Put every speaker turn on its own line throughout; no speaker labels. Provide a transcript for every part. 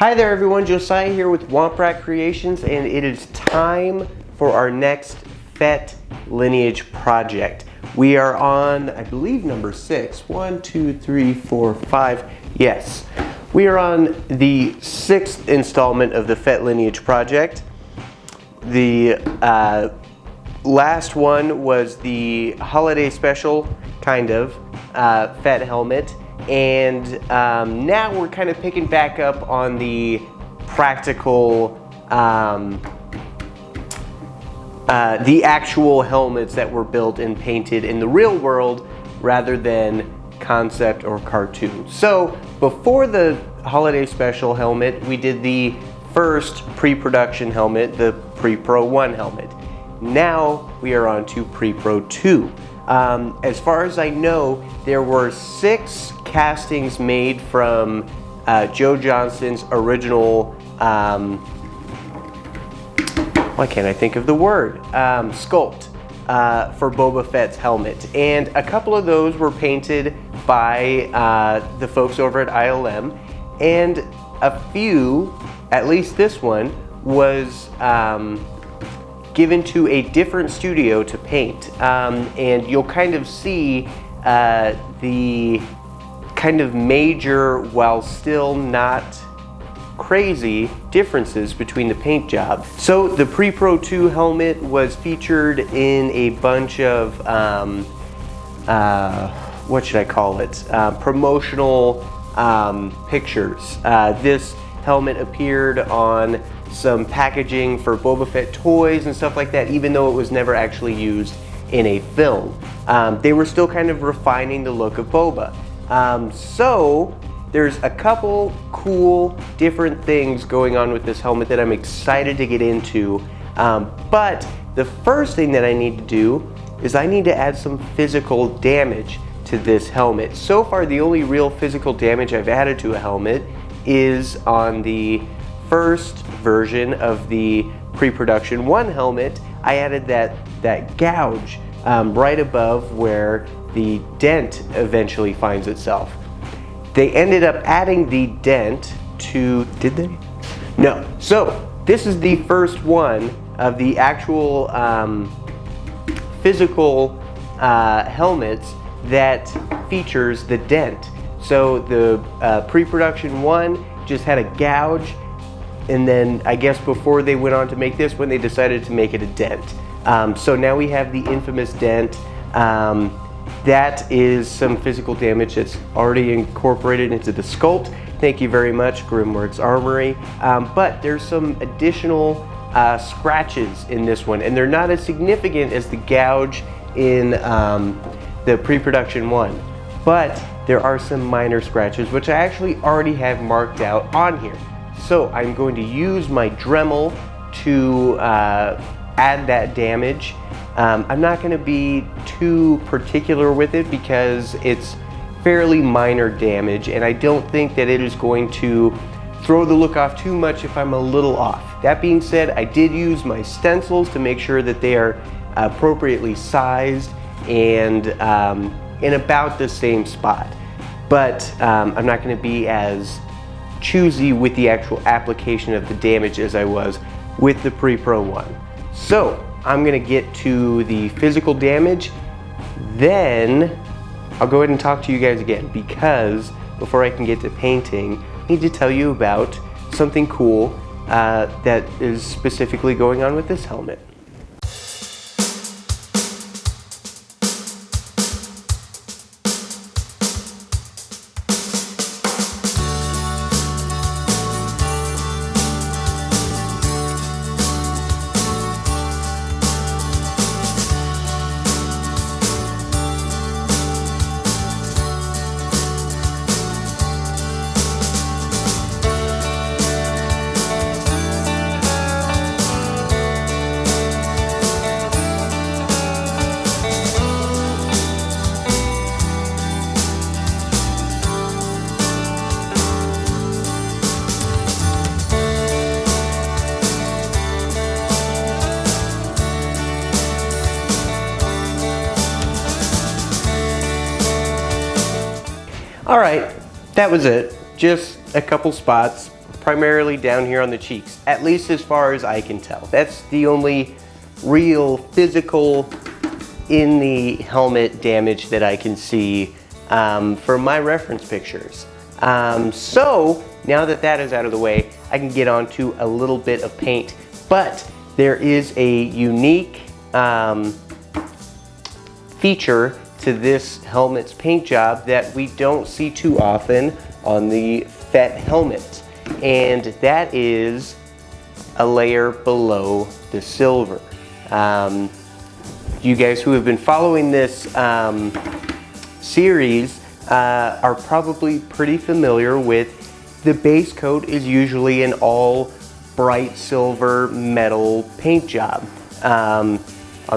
Hi there everyone, Josiah here with Womprat Creations, and it is time for our next Fett Lineage project. We are on, I believe, number 6. 1, 2, 3, 4, 5. Yes. We are on the 6th installment of the Fett Lineage project. The last one was the holiday special, kind of, Fett helmet. And now we're kind of picking back up on the practical, the actual helmets that were built and painted in the real world rather than concept or cartoon. So before the holiday special helmet, we did the first pre-production helmet, the Pre-Pro 1 helmet. Now we are on to Pre-Pro 2. As far as I know, there were 6 castings made from Joe Johnston's original, why can't I think of the word, sculpt for Boba Fett's helmet. And a couple of those were painted by the folks over at ILM, and a few, at least this one, was given to a different studio to paint, and you'll kind of see the kind of major, while still not crazy, differences between the paint job. So the Pre-Pro 2 helmet was featured in a bunch of what should I call it, promotional pictures. This helmet appeared on some packaging for Boba Fett toys and stuff like that, even though it was never actually used in a film. They were still kind of refining the look of Boba. So there's a couple cool different things going on with this helmet that I'm excited to get into. But the first thing that I need to do is I need to add some physical damage to this helmet. So far, the only real physical damage I've added to a helmet is on the first version of the pre-production 1 helmet. I added that gouge right above where the dent eventually finds itself. They ended up adding the dent to, did they? No. So this is the first one of the actual physical helmets that features the dent. So the pre-production 1 just had a gouge, and then I guess before they went on to make this one, they decided to make it a dent. So now we have the infamous dent. That is some physical damage that's already incorporated into the sculpt. Thank you very much, Grimworks Armory. But there's some additional scratches in this one, and they're not as significant as the gouge in the pre-production 1. But there are some minor scratches, which I actually already have marked out on here. So I'm going to use my Dremel to add that damage. I'm not going to be too particular with it because it's fairly minor damage, and I don't think that it is going to throw the look off too much if I'm a little off. That being said, I did use my stencils to make sure that they are appropriately sized and in about the same spot. But I'm not going to be as choosy with the actual application of the damage as I was with the Pre-Pro 1. So I'm going to get to the physical damage, then I'll go ahead and talk to you guys again, because before I can get to painting, I need to tell you about something cool that is specifically going on with this helmet. All right, that was it. Just a couple spots, primarily down here on the cheeks, at least as far as I can tell. That's the only real physical in the helmet damage that I can see from my reference pictures. So now that that is out of the way, I can get on to a little bit of paint, but there is a unique feature to this helmet's paint job that we don't see too often on the Fett helmet, and that is a layer below the silver. You guys who have been following this series are probably pretty familiar with the base coat is usually an all bright silver metal paint job. On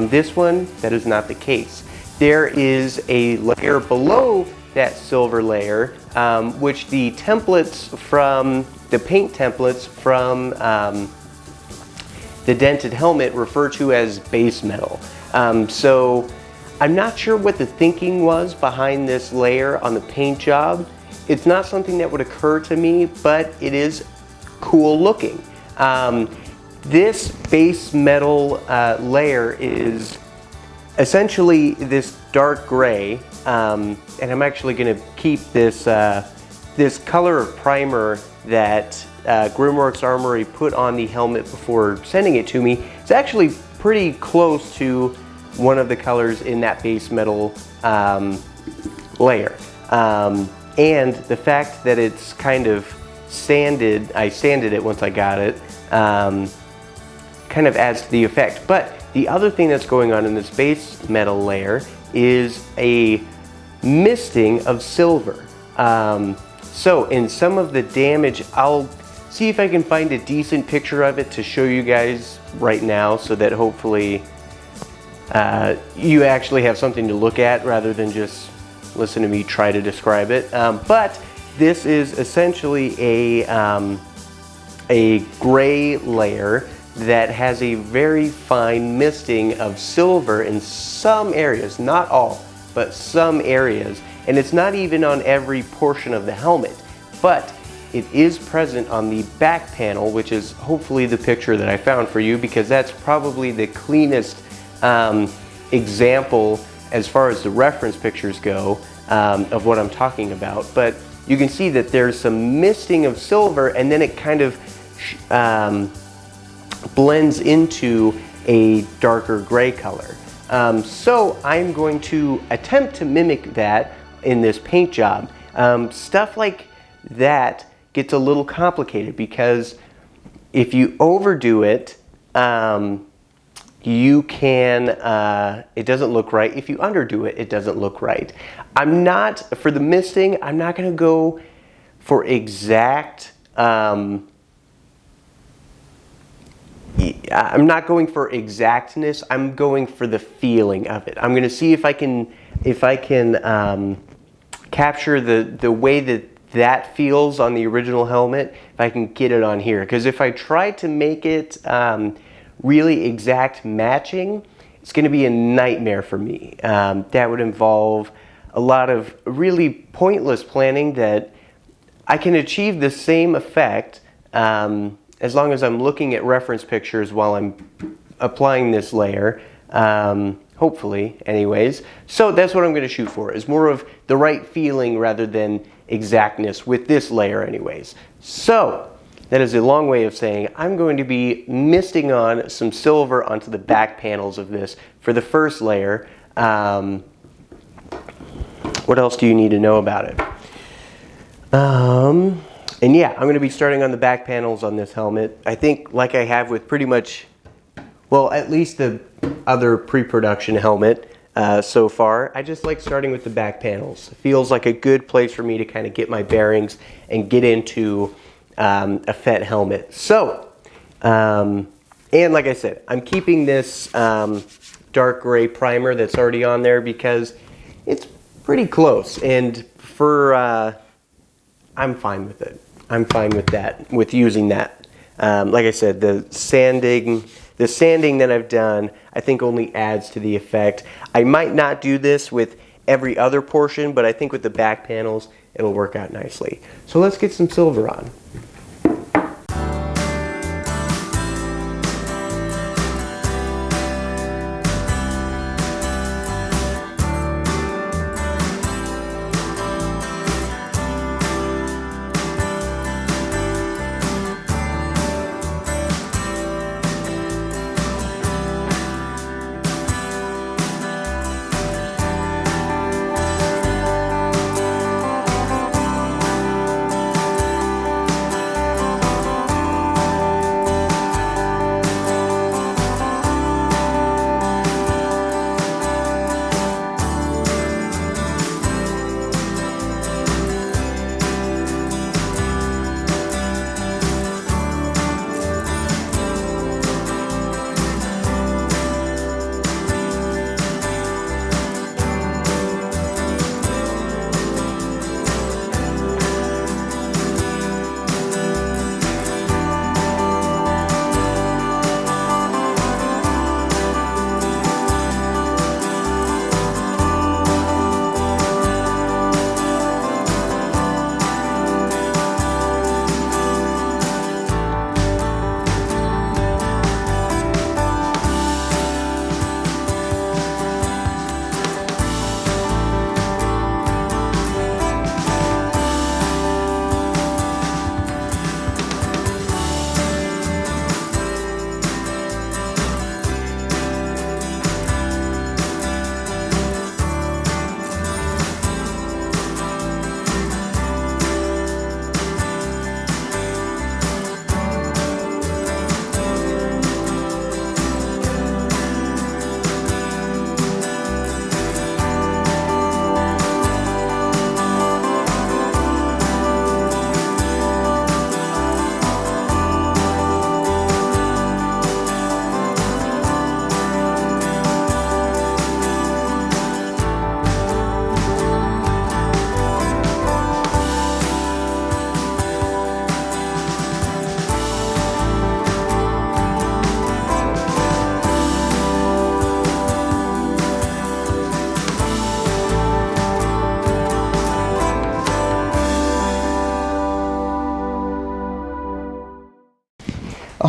this one, that is not the case. There is a layer below that silver layer, which the templates from, the paint templates from the dented helmet refer to as base metal. So I'm not sure what the thinking was behind this layer on the paint job. It's not something that would occur to me, but it is cool looking. This base metal layer is essentially this dark gray, and I'm actually going to keep this this color of primer that Grimworks Armory put on the helmet before sending it to me. It's actually pretty close to one of the colors in that base metal layer. And the fact that it's kind of sanded, I sanded it once I got it, kind of adds to the effect. But the other thing that's going on in this base metal layer is a misting of silver. So in some of the damage, I'll see if I can find a decent picture of it to show you guys right now, so that hopefully you actually have something to look at rather than just listen to me try to describe it. But this is essentially a gray layer that has a very fine misting of silver in some areas, not all, but some areas. And it's not even on every portion of the helmet, but it is present on the back panel, which is hopefully the picture that I found for you, because that's probably the cleanest example as far as the reference pictures go of what I'm talking about. But you can see that there's some misting of silver, and then it kind of blends into a darker gray color. So I'm going to attempt to mimic that in this paint job. Stuff like that gets a little complicated because if you overdo it, you can, it doesn't look right. If you underdo it, it doesn't look right. I'm not, for the misting, I'm not going to go for exact, I'm not going for exactness. I'm going for the feeling of it. I'm going to see if I can capture the way that feels on the original helmet, if I can get it on here. Because if I try to make it really exact matching, it's going to be a nightmare for me. That would involve a lot of really pointless planning that I can achieve the same effect as long as I'm looking at reference pictures while I'm applying this layer, hopefully anyways. So that's what I'm going to shoot for, is more of the right feeling rather than exactness with this layer anyways. So that is a long way of saying I'm going to be misting on some silver onto the back panels of this for the first layer. What else do you need to know about it? And yeah, I'm going to be starting on the back panels on this helmet. I think like I have with pretty much, well, at least the other pre-production helmet so far, I just like starting with the back panels. It feels like a good place for me to kind of get my bearings and get into a Fett helmet. So, and like I said, I'm keeping this dark gray primer that's already on there because it's pretty close, and for I'm fine with it. I'm fine with that, with using that. Like I said, the sanding that I've done, I think only adds to the effect. I might not do this with every other portion, but I think with the back panels, it'll work out nicely. So let's get some silver on.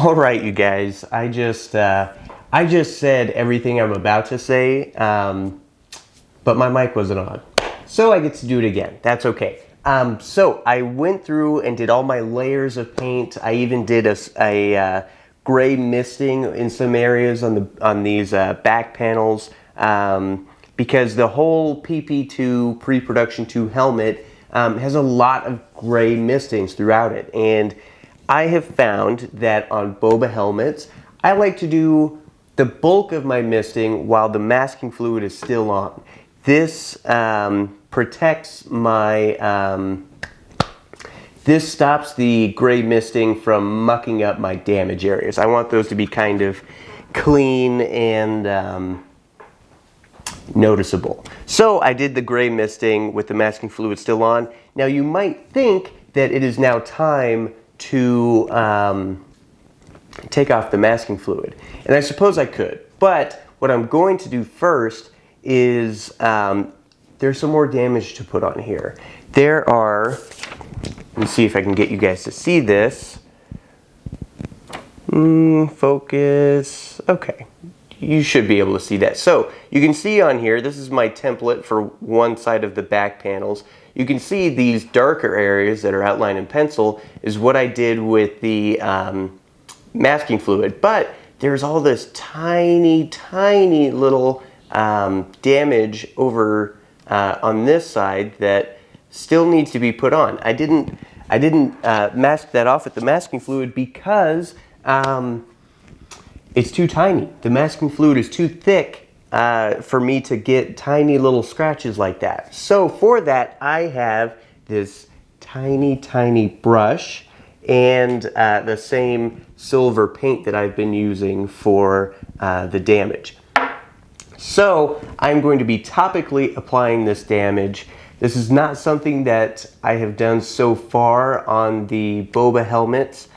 All right, you guys, I just said everything I'm about to say, but my mic wasn't on. So I get to do it again. That's okay. So I went through and did all my layers of paint. I even did a gray misting in some areas on these back panels, because the whole PP2 pre-production 2 helmet has a lot of gray mistings throughout it. And I have found that on boba helmets, I like to do the bulk of my misting while the masking fluid is still on. This protects my, this stops the gray misting from mucking up my damage areas. I want those to be kind of clean and noticeable. So I did the gray misting with the masking fluid still on. Now you might think that it is now time to take off the masking fluid. And I suppose I could, but what I'm going to do first is, there's some more damage to put on here. There are, let me see if I can get you guys to see this. Focus, okay. You should be able to see that. So you can see on here, this is my template for one side of the back panels. You can see these darker areas that are outlined in pencil is what I did with the masking fluid. But there's all this tiny, tiny little damage over on this side that still needs to be put on. I didn't mask that off with the masking fluid because it's too tiny. The masking fluid is too thick for me to get tiny little scratches like that. So for that, I have this tiny, tiny brush and the same silver paint that I've been using for the damage. So I'm going to be topically applying this damage. This is not something that I have done so far on the boba helmets,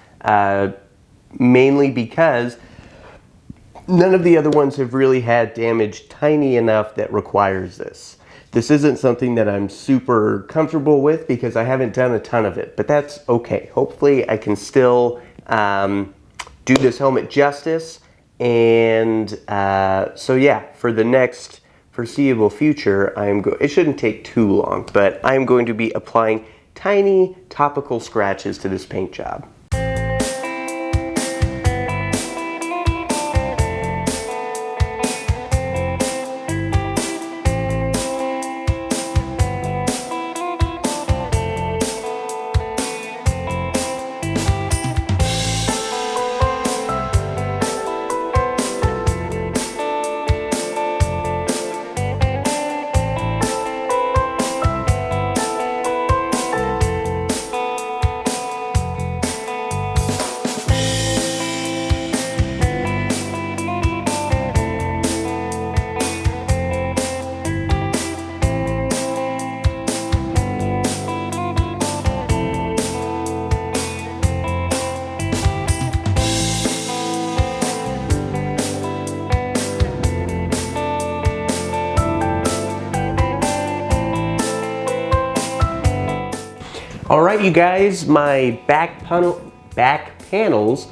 mainly because none of the other ones have really had damage tiny enough that requires this. This isn't something that I'm super comfortable with because I haven't done a ton of it, but that's okay. Hopefully I can still do this helmet justice. And so yeah, for the next foreseeable future, it shouldn't take too long, but I'm going to be applying tiny topical scratches to this paint job. All right, you guys, my back panels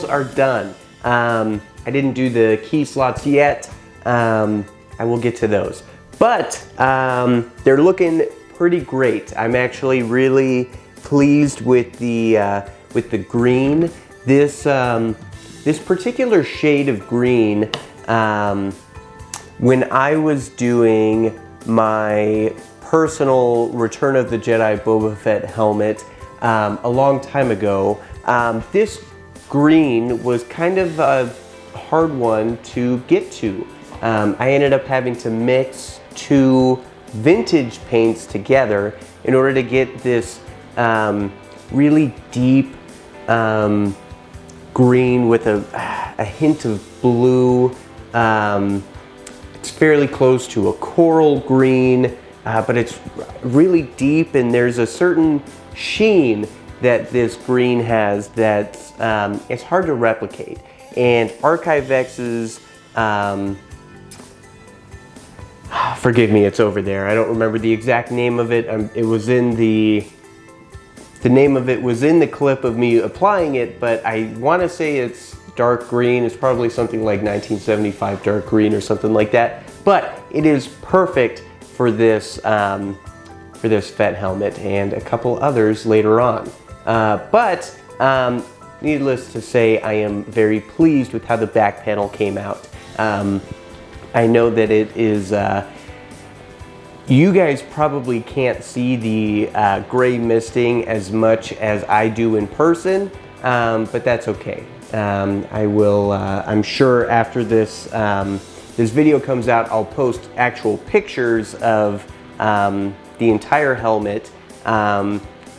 are done. I didn't do the key slots yet. I will get to those, but they're looking pretty great. I'm actually really pleased with the green. This particular shade of green, when I was doing my personal Return of the Jedi Boba Fett helmet a long time ago, this green was kind of a hard one to get to. I ended up having to mix two vintage paints together in order to get this really deep green with a hint of blue. It's fairly close to a coral green, but it's really deep, and there's a certain sheen that this green has that it's hard to replicate. And ArchiveX's, forgive me, it's over there. I don't remember the exact name of it. It was in the the name of it was in the clip of me applying it, but I want to say it's dark green. It's probably something like 1975 dark green or something like that. But it is perfect for this Fett helmet and a couple others later on. Needless to say, I am very pleased with how the back panel came out. I know that it is, you guys probably can't see the gray misting as much as I do in person, but that's okay. I'm sure after this, this video comes out, I'll post actual pictures of the entire helmet.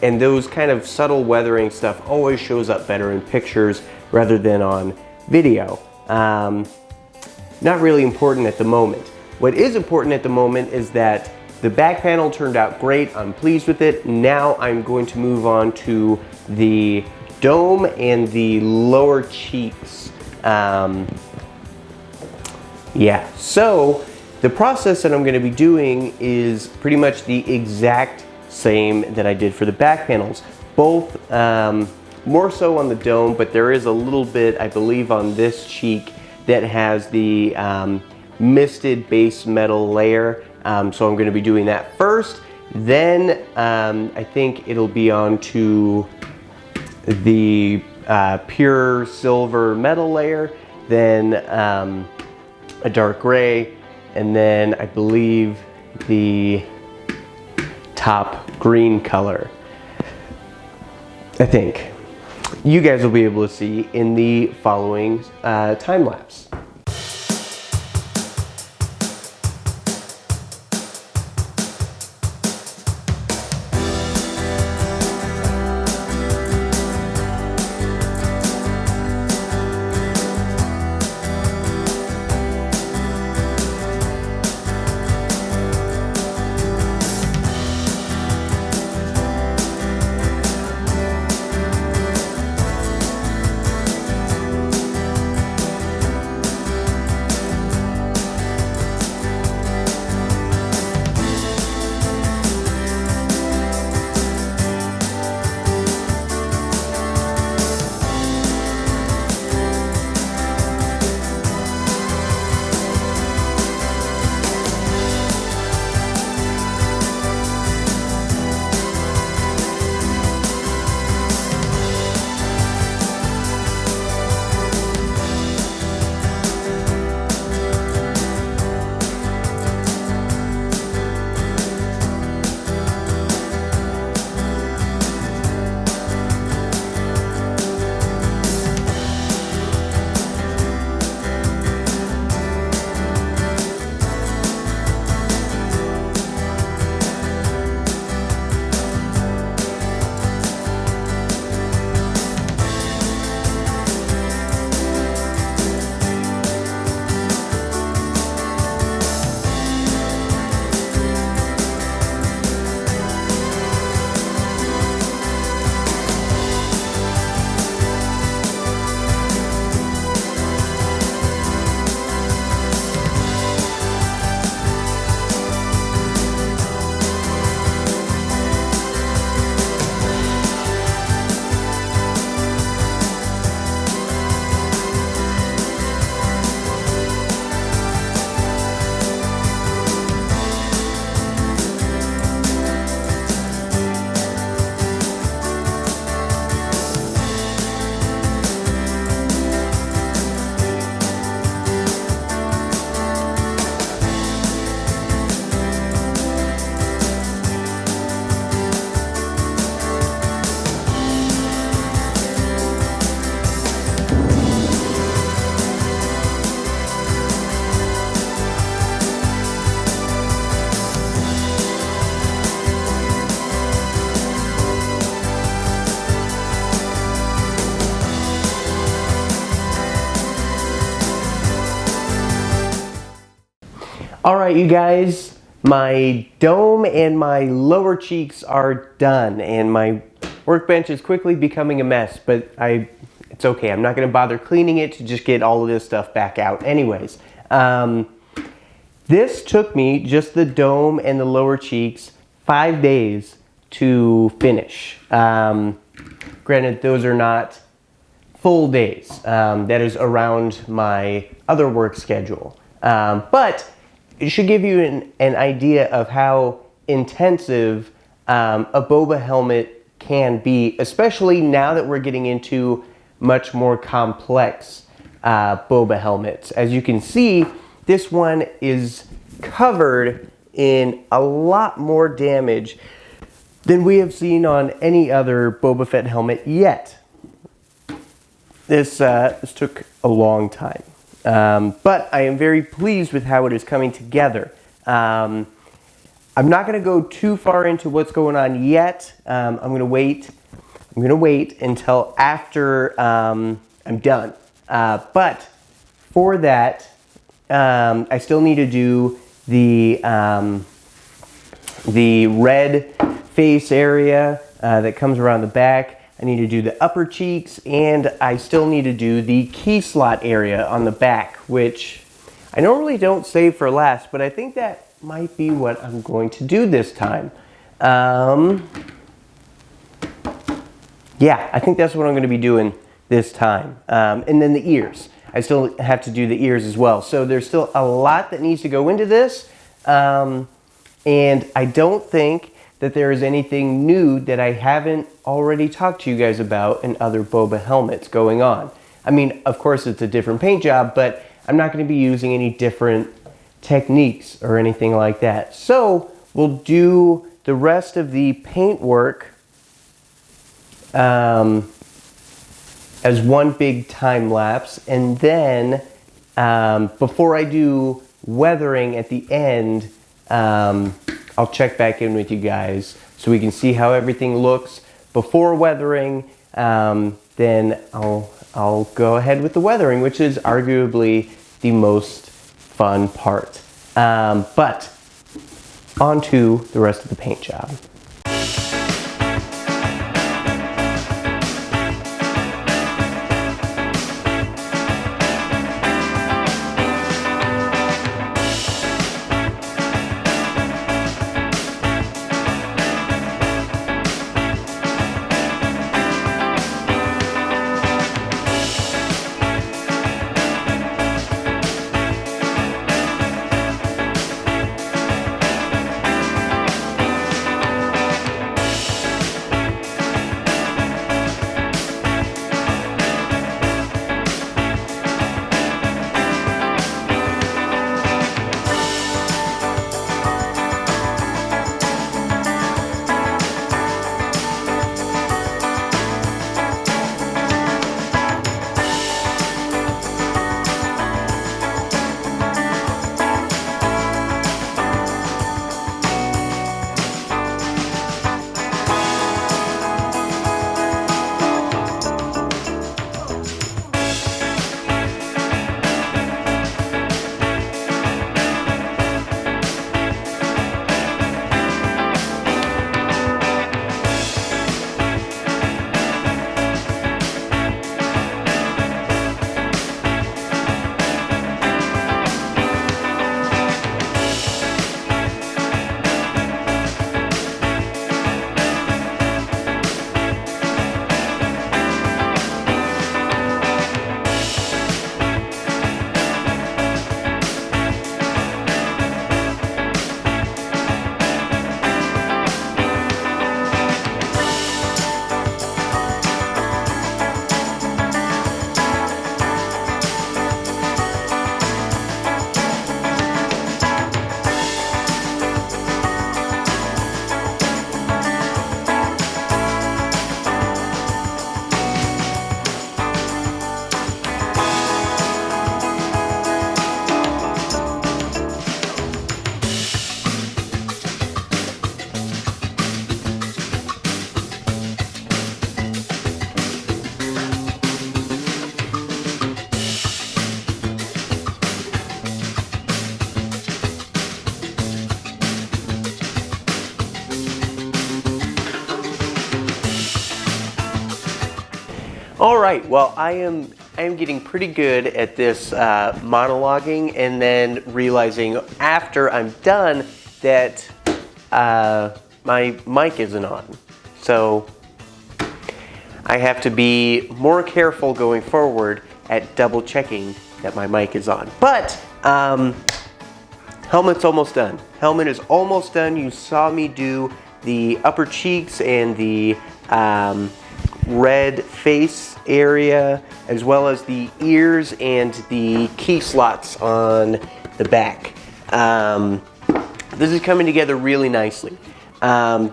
And those kind of subtle weathering stuff always shows up better in pictures rather than on video. Not really important at the moment. What is important at the moment is that the back panel turned out great. I'm pleased with it. Now I'm going to move on to the dome and the lower cheeks. Yeah, so the process that I'm going to be doing is pretty much the exact same that I did for the back panels. Both more so on the dome, but there is a little bit, I believe, on this cheek that has the misted base metal layer. So I'm going to be doing that first. Then I think it'll be on to the pure silver metal layer, then a dark gray, and then I believe the top green color. I think you guys will be able to see in the following time lapse. Alright, you guys, my dome and my lower cheeks are done, and my workbench is quickly becoming a mess, but it's okay. I'm not going to bother cleaning it to just get all of this stuff back out anyways. This took me, just the dome and the lower cheeks, 5 days to finish. Granted, those are not full days. That is around my other work schedule. But it should give you an idea of how intensive a boba helmet can be, especially now that we're getting into much more complex boba helmets. As you can see, this one is covered in a lot more damage than we have seen on any other Boba Fett helmet yet. This took a long time, but I am very pleased with how it is coming together. I'm not going to go too far into what's going on yet. I'm going to wait until after I'm done. But for that, I still need to do the red face area that comes around the back. I need to do the upper cheeks, and I still need to do the key slot area on the back, which I normally don't save for last, but I think that might be what I'm going to do this time. Yeah, I think that's what I'm going to be doing this time. And then the ears. I still have to do the ears as well. So there's still a lot that needs to go into this. And I don't think that there is anything new that I haven't already talked to you guys about in other boba helmets going on. I mean, of course it's a different paint job, but I'm not going to be using any different techniques or anything like that. So we'll do the rest of the paint work as one big time lapse, and then before I do weathering at the end, I'll check back in with you guys so we can see how everything looks before weathering. Then I'll go ahead with the weathering, which is arguably the most fun part. But on to the rest of the paint job. All right, well, I am getting pretty good at this monologuing, and then realizing after I'm done that my mic isn't on. So I have to be more careful going forward at double checking that my mic is on. But helmet's almost done. Helmet is almost done. You saw me do the upper cheeks and the red face area, as well as the ears and the key slots on the back. This is coming together really nicely. Well,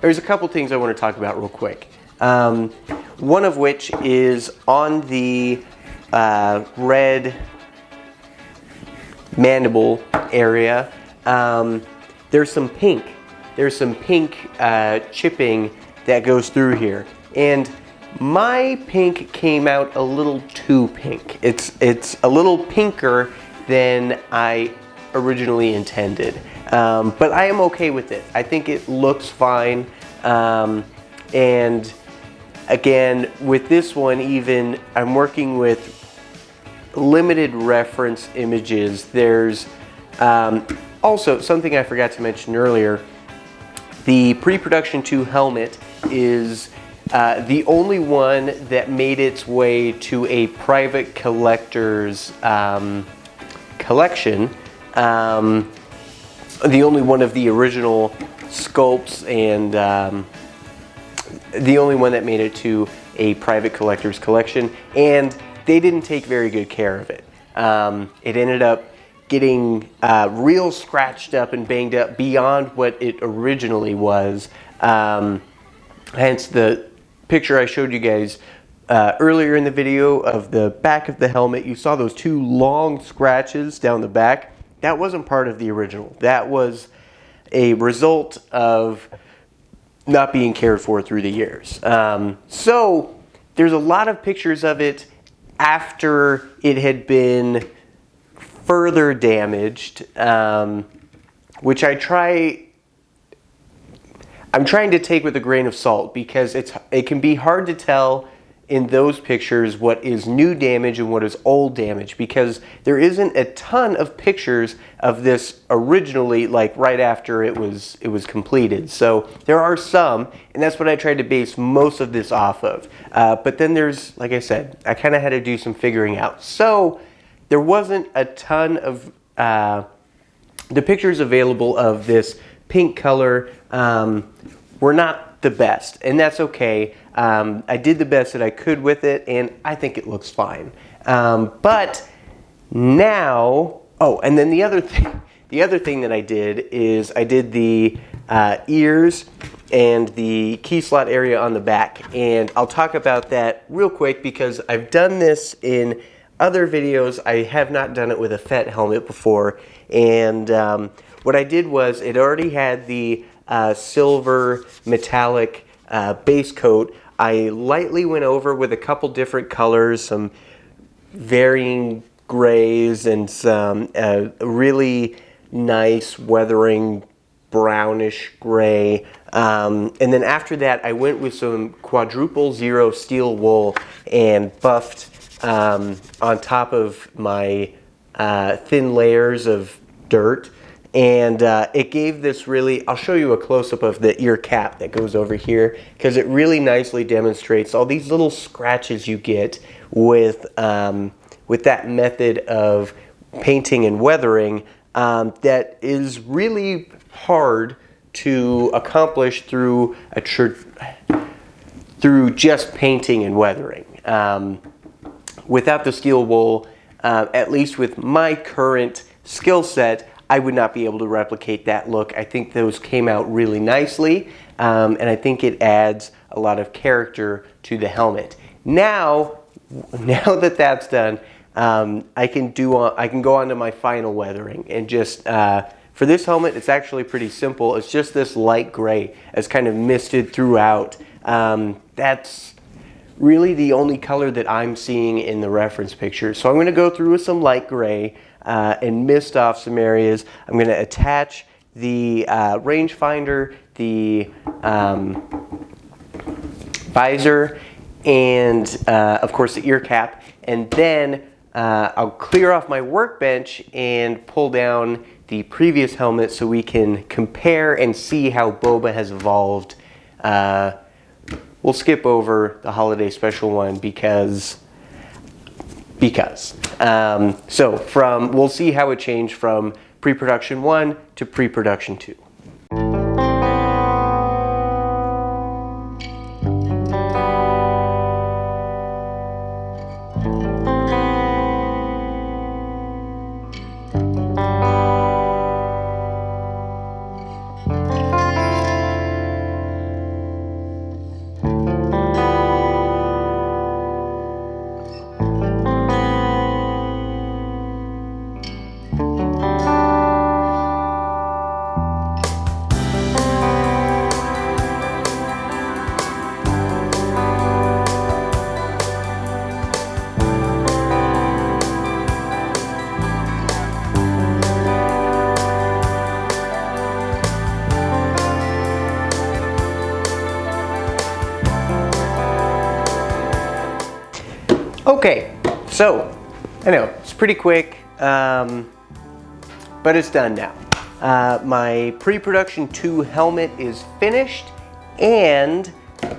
there's a couple things I want to talk about real quick. One of which is on the red mandible area. There's some pink. There's some pink chipping that goes through here, and my pink came out a little too pink. It's a little pinker than I originally intended, but I am okay with it. I think it looks fine, and again, with this one, even I'm working with limited reference images. There's also something I forgot to mention earlier. The pre-production 2 helmet is the only one that made its way to a private collector's collection. The only one of the original sculpts, and the only one that made it to a private collector's collection, and they didn't take very good care of it. It ended up getting real scratched up and banged up beyond what it originally was. Hence the picture I showed you guys earlier in the video of the back of the helmet. You saw those 2 long scratches down the back. That wasn't part of the original. That was a result of not being cared for through the years. So there's a lot of pictures of it after it had been further damaged, which I'm trying to take with a grain of salt, because it can be hard to tell in those pictures what is new damage and what is old damage, because there isn't a ton of pictures of this originally, like right after it was completed. So there are some, and that's what I tried to base most of this off of. But then there's, like I said, I kind of had to do some figuring out. So there wasn't a ton of the pictures available of this pink color were not the best, and that's okay. I did the best that I could with it, and I think it looks fine. But now, oh, and then the other thing that I did is I did the ears and the key slot area on the back, and I'll talk about that real quick because I've done this in other videos. I have not done it with a Fett helmet before, and what I did was it already had the silver metallic base coat. I lightly went over with a couple different colors, some varying grays and some really nice weathering brownish gray. And then after that, I went with some quadruple zero steel wool and buffed on top of my thin layers of dirt. And it gave this really, I'll show you a close-up of the ear cap that goes over here, because it really nicely demonstrates all these little scratches you get with that method of painting and weathering that is really hard to accomplish through just painting and weathering. Without the steel wool, at least with my current skill set, I would not be able to replicate that look. I think those came out really nicely, and I think it adds a lot of character to the helmet. Now that that's done, I can go on to my final weathering, and just for this helmet, it's actually pretty simple. It's just this light gray as kind of misted throughout. That's really the only color that I'm seeing in the reference picture. So I'm going to go through with some light gray and mist off some areas. I'm going to attach the rangefinder, the visor, and of course the ear cap, and then I'll clear off my workbench and pull down the previous helmet so we can compare and see how Boba has evolved. We'll skip over the holiday special one because. So we'll see how it changed from pre-production 1 to pre-production 2. Okay, so I know it's pretty quick, but it's done now. My pre-production 2 helmet is finished, and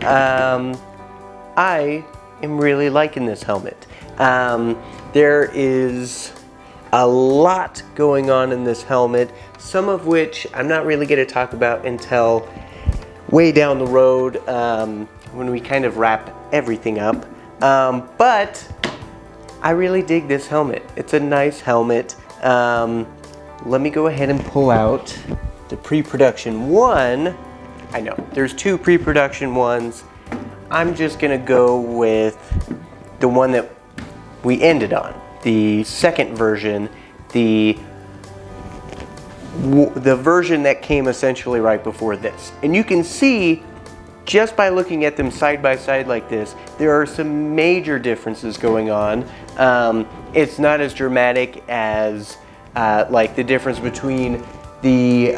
I am really liking this helmet. There is a lot going on in this helmet, some of which I'm not really going to talk about until way down the road when we kind of wrap everything up. But I really dig this helmet. It's a nice helmet. Let me go ahead and pull out the pre-production 1. I know, there's 2 pre-production ones. I'm just gonna go with the one that we ended on, the second version, the version that came essentially right before this. And you can see, just by looking at them side by side like this, there are some major differences going on. It's not as dramatic as like the difference between the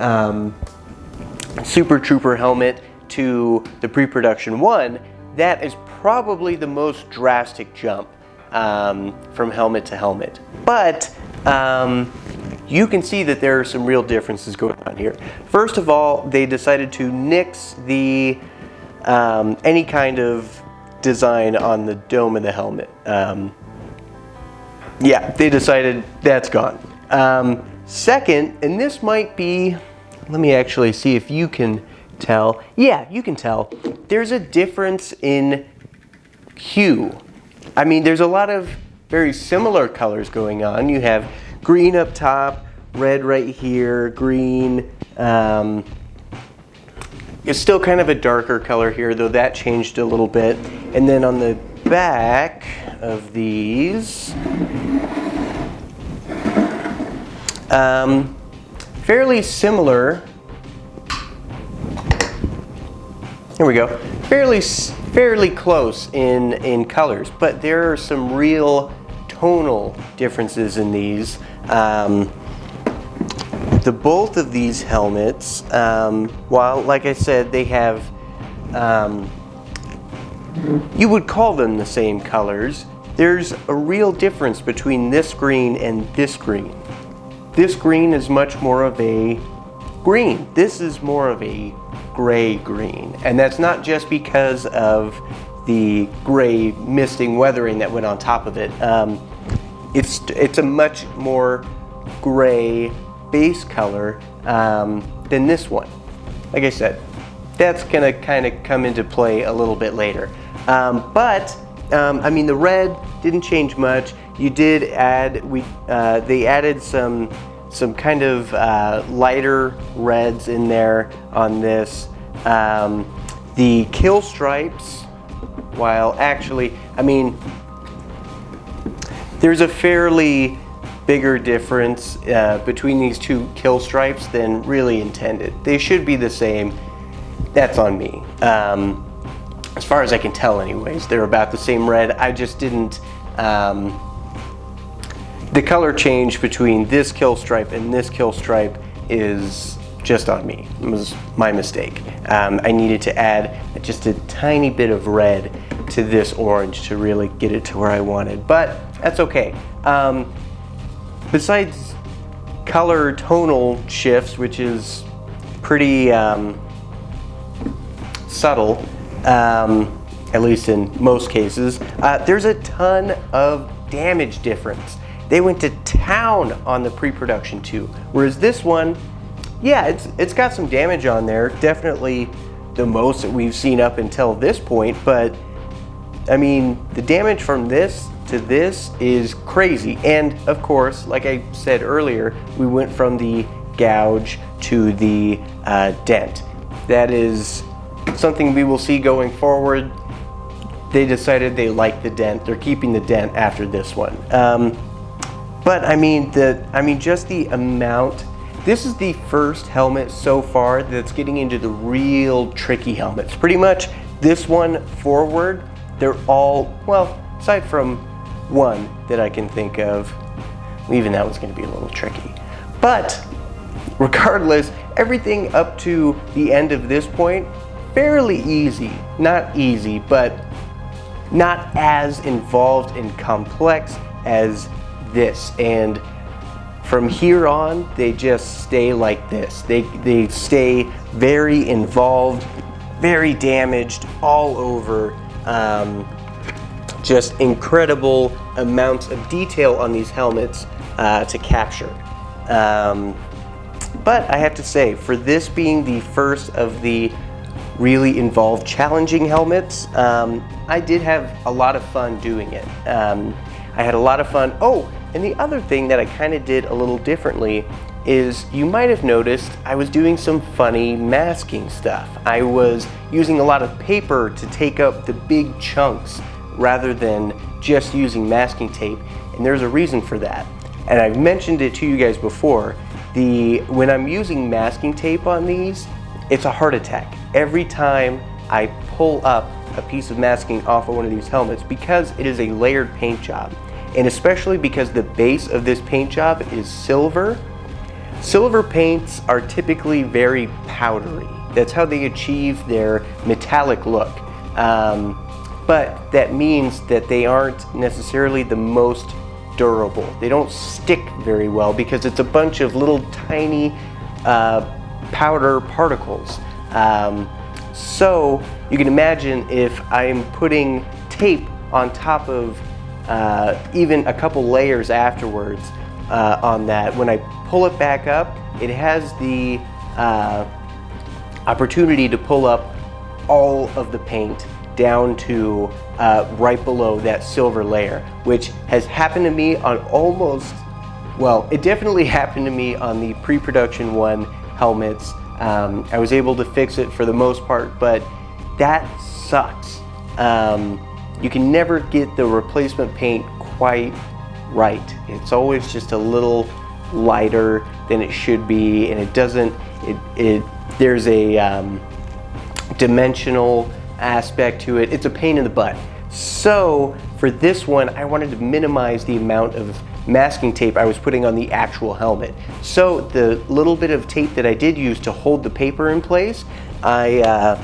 Super Trooper helmet to the pre-production 1. That is probably the most drastic jump from helmet to helmet. But you can see that there are some real differences going on here. First of all, they decided to nix the any kind of design on the dome of the helmet. Yeah, they decided that's gone. Second, and this might be, let me actually see if you can tell. Yeah, you can tell. There's a difference in hue. I mean, there's a lot of very similar colors going on. You have green up top, red right here, green. It's still kind of a darker color here, though that changed a little bit. And then on the back of these, fairly similar. Here we go. Fairly close in colors, but there are some real tonal differences in these. Both of these helmets, while like I said, they have, you would call them the same colors, there's a real difference between this green and this green. This green is much more of a green. This is more of a gray green. And that's not just because of the gray misting weathering that went on top of it. It's a much more gray base color than this one. Like I said, that's gonna kind of come into play a little bit later. I mean, the red didn't change much. You did add, they added some kind of lighter reds in there on this. The kill stripes, while actually, I mean, there's a fairly bigger difference between these 2 kill stripes than really intended. They should be the same. That's on me. As far as I can tell anyways, they're about the same red. I just didn't, the color change between this kill stripe and this kill stripe is just on me. It was my mistake. I needed to add just a tiny bit of red to this orange to really get it to where I wanted. But that's okay. Besides color tonal shifts, which is pretty subtle, at least in most cases, there's a ton of damage difference. They went to town on the pre-production 2, whereas this one, yeah, it's got some damage on there, definitely the most that we've seen up until this point, but I mean, the damage from this to this is crazy. And of course, like I said earlier, we went from the gouge to the dent. That is something we will see going forward. They decided they like the dent. They're keeping the dent after this one. But I mean, just the amount. This is the first helmet so far that's getting into the real tricky helmets. Pretty much this one forward, they're all, well, aside from one that I can think of, even that was going to be a little tricky. But regardless, everything up to the end of this point, fairly easy. Not easy, but not as involved and complex as this. And from here on, they just stay like this. They stay very involved, very damaged all over. Just incredible amounts of detail on these helmets to capture. But I have to say, for this being the first of the really involved, challenging helmets, I did have a lot of fun doing it. I had a lot of fun. Oh, and the other thing that I kind of did a little differently is, you might have noticed I was doing some funny masking stuff. I was using a lot of paper to take up the big chunks rather than just using masking tape, and there's a reason for that. And I've mentioned it to you guys before. When I'm using masking tape on these, it's a heart attack every time I pull up a piece of masking off of one of these helmets, because it is a layered paint job, and especially because the base of this paint job is silver. Silver paints are typically very powdery. That's how they achieve their metallic look. But that means that they aren't necessarily the most durable. They don't stick very well because it's a bunch of little tiny powder particles. So you can imagine if I'm putting tape on top of even a couple layers afterwards on that, when I pull it back up, it has the opportunity to pull up all of the paint down to right below that silver layer, which has happened to me on almost, well, it definitely happened to me on the pre-production 1 helmets. I was able to fix it for the most part, but that sucks. You can never get the replacement paint quite right. It's always just a little lighter than it should be, and it doesn't, there's a dimensional aspect to it. It's a pain in the butt. So for this one, I wanted to minimize the amount of masking tape I was putting on the actual helmet. So the little bit of tape that I did use to hold the paper in place, I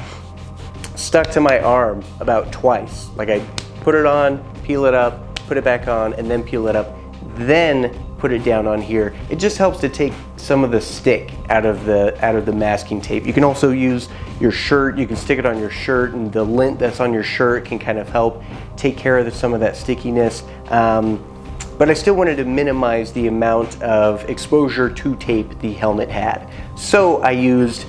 stuck to my arm about twice. Like, I put it on, peel it up, put it back on, and then peel it up, then put it down on here. It just helps to take some of the stick out of the masking tape. You can also use your shirt. You can stick it on your shirt, and the lint that's on your shirt can kind of help take care of some of that stickiness. But I still wanted to minimize the amount of exposure to tape the helmet had. So I used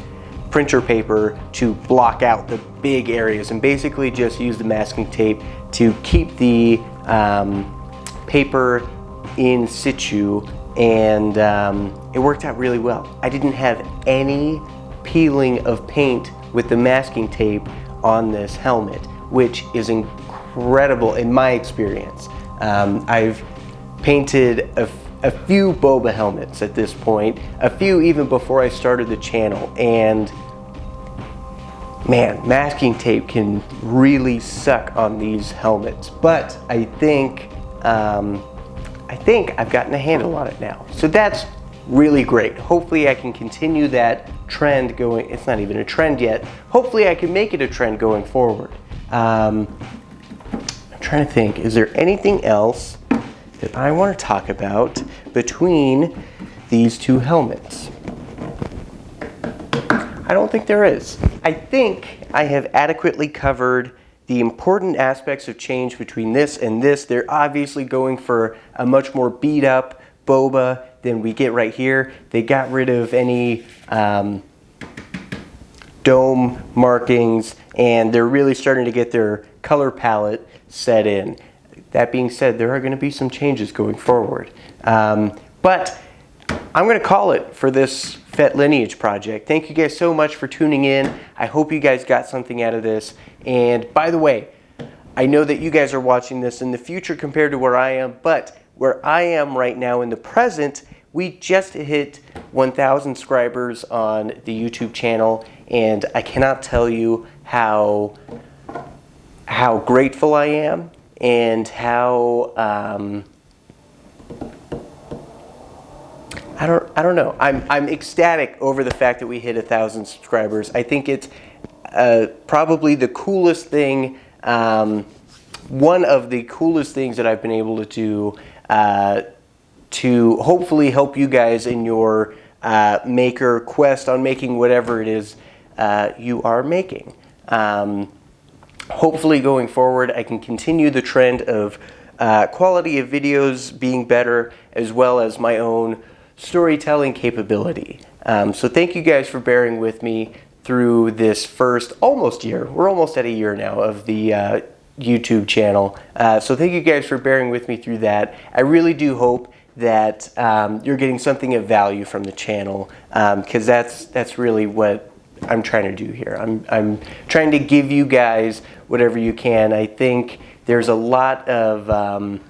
printer paper to block out the big areas, and basically just used the masking tape to keep the paper in situ, and it worked out really well. I didn't have any peeling of paint with the masking tape on this helmet, which is incredible in my experience. I've painted a few boba helmets at this point, a few even before I started the channel, and man, masking tape can really suck on these helmets. But I think I've gotten a handle on it now. So that's really great. Hopefully I can continue that trend going. It's not even a trend yet. Hopefully I can make it a trend going forward. I'm trying to think, is there anything else that I want to talk about between these two helmets? I don't think there is. I think I have adequately covered the important aspects of change between this and this. They're obviously going for a much more beat up boba than we get right here. They got rid of any dome markings, and they're really starting to get their color palette set in. That being said, there are going to be some changes going forward. But I'm going to call it for this Fett Lineage project. Thank you guys so much for tuning in. I hope you guys got something out of this. And by the way, I know that you guys are watching this in the future compared to where I am, but where I am right now in the present, we just hit 1,000 subscribers on the YouTube channel, and I cannot tell you how grateful I am and how I don't know. I'm ecstatic over the fact that we hit 1,000 subscribers. I think it's probably the coolest thing, one of the coolest things that I've been able to do to hopefully help you guys in your maker quest on making whatever it is you are making. Hopefully going forward, I can continue the trend of quality of videos being better, as well as my own storytelling capability. So thank you guys for bearing with me through this first almost year. We're almost at a year now of the YouTube channel. So thank you guys for bearing with me through that. I really do hope that you're getting something of value from the channel, because that's really what I'm trying to do here. I'm trying to give you guys whatever you can. I think there's a lot of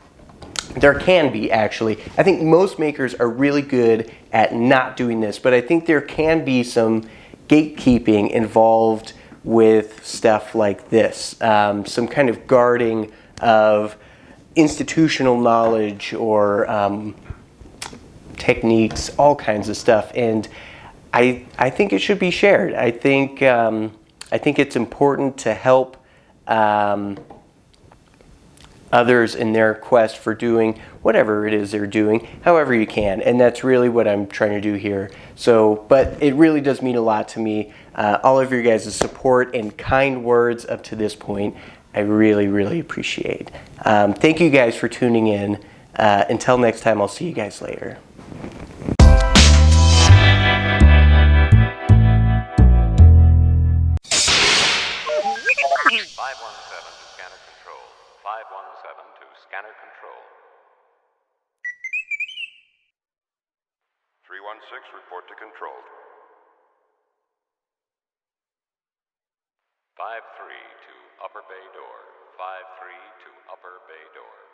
there can be, actually. I think most makers are really good at not doing this, but I think there can be some gatekeeping involved with stuff like this. Some kind of guarding of institutional knowledge or techniques, all kinds of stuff. And I think it should be shared. I think it's important to help others in their quest for doing whatever it is they're doing, however you can. And that's really what I'm trying to do here. So, but it really does mean a lot to me. All of your guys' support and kind words up to this point, I really, really appreciate. Thank you guys for tuning in. Until next time, I'll see you guys later.
517 to scanner control. 316, report to control. 5-3 to upper bay door. 5-3 to upper bay door.